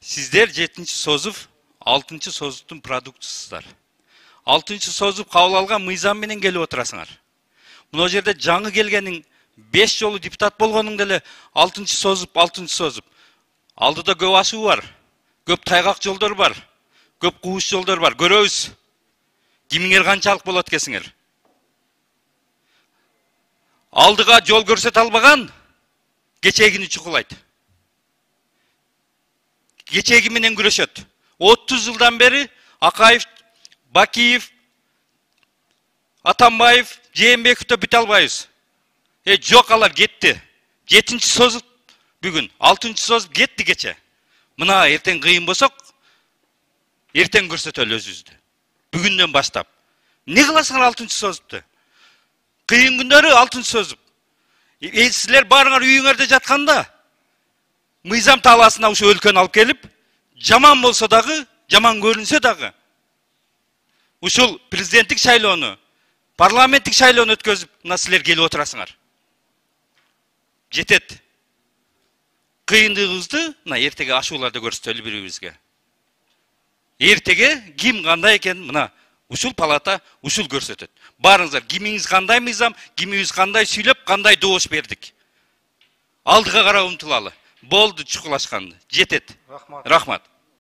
Сіздер 7-ші созып, 6-ші созыптың продуктысыздар. 6-ші созып қабыл алған мыйзам менен келіп отырасыңар. Мына жерде жаңы келгенің 5 жолы депутат болғаның деле 6-ші созып. Алдыда көп ашу бар, көп тайғақ жолдар бар, көп қуыш жолдар бар. Көрөбүз. Кимиңер канчалык болот экенсиңер. Алдыга жол көрсөтө албаган кечегини чукулайт. Кечеги менен күрөшөт. 30 жылдан бери Акаев, Бакиев, Атамбаев, Жээнбековдо бүтө албайбыз. Жок, алар кетти. 7-ші созып бүгүн, 6-ші созып кетти кече. Мына эртең кыйын болсок, эртең көрсөтөлү өзүбүздү. Бүгүндөн баштап. Не кыласыңар 6-ші созыпты? Кыйын күндөрү 6-ші созып. Силер барыңар үйүңөрдө жатканда, мыйзам таласына ушу өлкөнү алып келип, жаман болсо дагы, жаман көрүнсө дагы, ушул президенттик шайлоону, парламенттик шайлоону өткөзүп, мына силер келип отурасыңар. Жетет. Кыйындыгыбызды мына эртеге ашууларда көрсөтөлү бири-бирибизге. Эртеге ким кандай экен, мына ушул палата ушул көрсөтөт. Барыңыздар, кимиңиз кандай мыйзам, кимиңиз кандай сүйлөп, кандай добуш бердик. Алдыга карап умтулалы. Болду чукулашканды. Жетет. Рахмат.